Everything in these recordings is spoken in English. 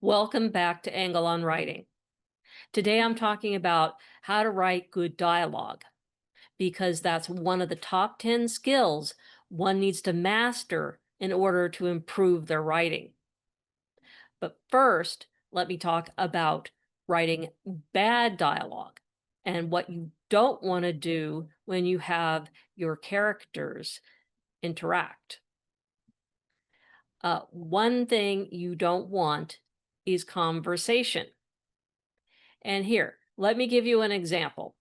Welcome back to Angle on Writing. Today I'm talking about how to write good dialogue because that's one of the top 10 skills one needs to master in order to improve their writing. But first, let me talk about writing bad dialogue and what you don't want to do when you have your characters interact. One thing you don't want is conversation. And here, let me give you an example.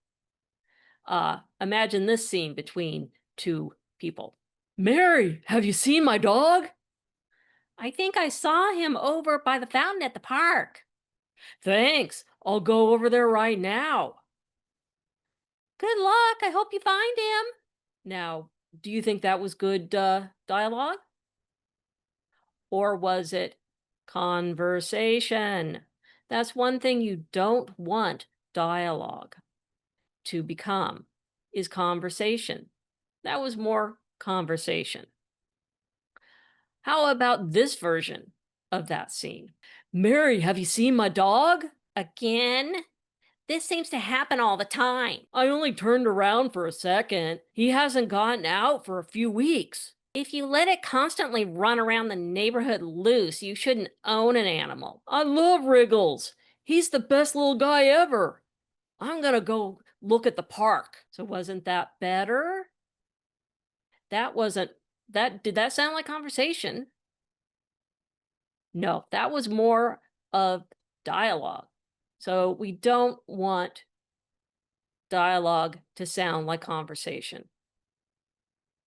Imagine this scene between two people. Mary, have you seen my dog? I think I saw him over by the fountain at the park. Thanks. I'll go over there right now. Good luck. I hope you find him. Now, do you think that was good dialogue? Or was it conversation? That's one thing you don't want dialogue to become, is conversation. That was more conversation. How about this version of that scene? Mary, have you seen my dog? Again? This seems to happen all the time. I only turned around for a second. He hasn't gotten out for a few weeks. If you let it constantly run around the neighborhood loose, you shouldn't own an animal. I love Wriggles. He's the best little guy ever. I'm gonna go look at the park. So wasn't that better? That wasn't did that sound like conversation? No, that was more of dialogue. So we don't want dialogue to sound like conversation.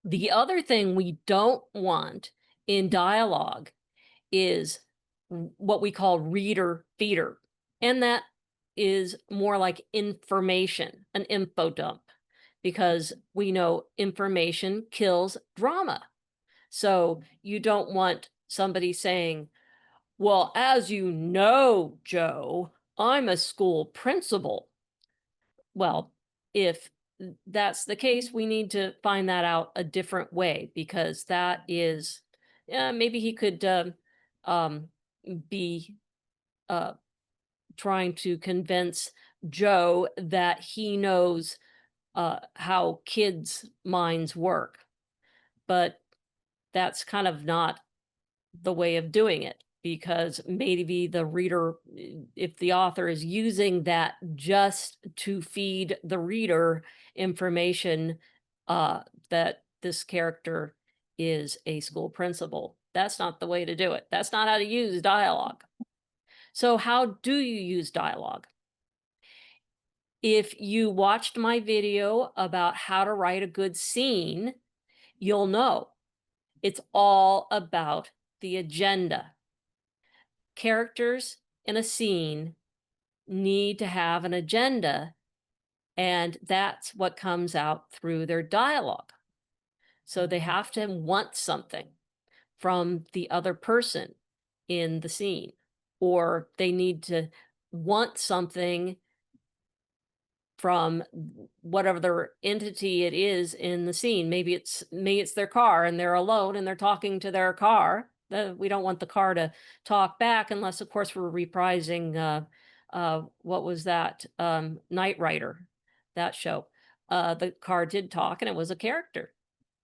The other thing we don't want in dialogue is what we call reader feeder. And that is more like information, an info dump, because we know information kills drama. So you don't want somebody saying, well, as you know, Joe, I'm a school principal. Well, if that's the case, we need to find that out a different way because that is, maybe he could um, be trying to convince Joe that he knows how kids' minds work. But that's kind of not the way of doing it because maybe the reader, if the author is using that just to feed the reader information that this character is a school principal, that's not the way to do it. That's not how to use dialogue. So how do you use dialogue? If you watched my video about how to write a good scene, you'll know it's all about the agenda. Characters in a scene need to have an agenda, and that's what comes out through their dialogue. So they have to want something from the other person in the scene, or they need to want something from whatever their entity it is in the scene. Maybe it's their car and they're alone and they're talking to their car. We don't want the car to talk back unless, of course, we're reprising what was that? Knight Rider, that show. The car did talk and it was a character.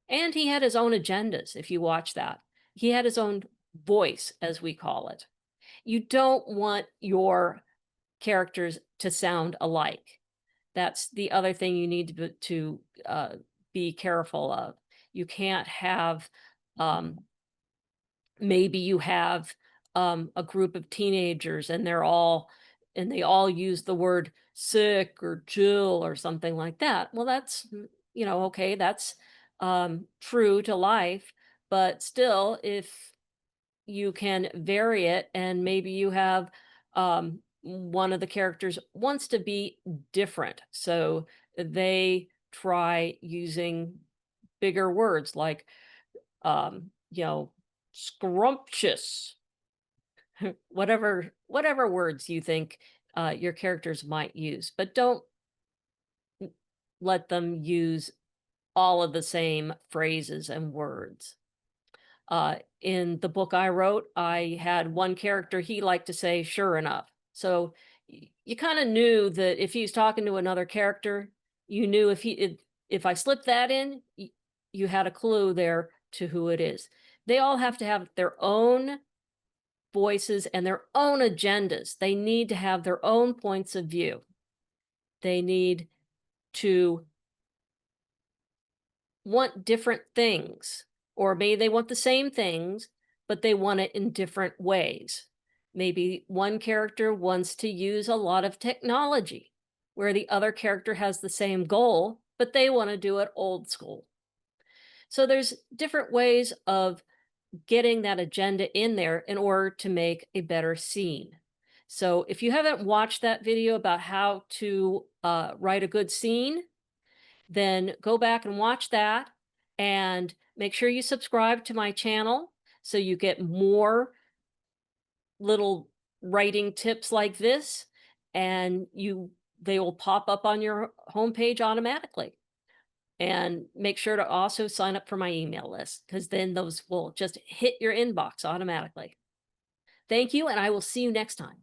And he had his own agendas, if you watch that. He had his own voice, as we call it. You don't want your characters to sound alike. That's the other thing you need to be careful of. You can't have, maybe you have a group of teenagers and they all use the word sick or chill or something like that. Well, that's, okay, that's true to life, but still, if you can vary it and maybe you have one of the characters wants to be different. So they try using bigger words like, scrumptious, whatever words you think your characters might use, but don't let them use all of the same phrases and words. In the book I wrote, I had one character, he liked to say, "Sure enough." So you kind of knew that if he was talking to another character, you knew if I slipped that in, you had a clue there to who it is. They all have to have their own voices and their own agendas. They need to have their own points of view. They need to want different things, or maybe they want the same things, but they want it in different ways. Maybe one character wants to use a lot of technology, where the other character has the same goal, but they want to do it old school. So there's different ways of getting that agenda in there in order to make a better scene. So if you haven't watched that video about how to write a good scene, then go back and watch that, and make sure you subscribe to my channel so you get more little writing tips like this, and they will pop up on your homepage automatically. And make sure to also sign up for my email list, because then those will just hit your inbox automatically. Thank you, and I will see you next time.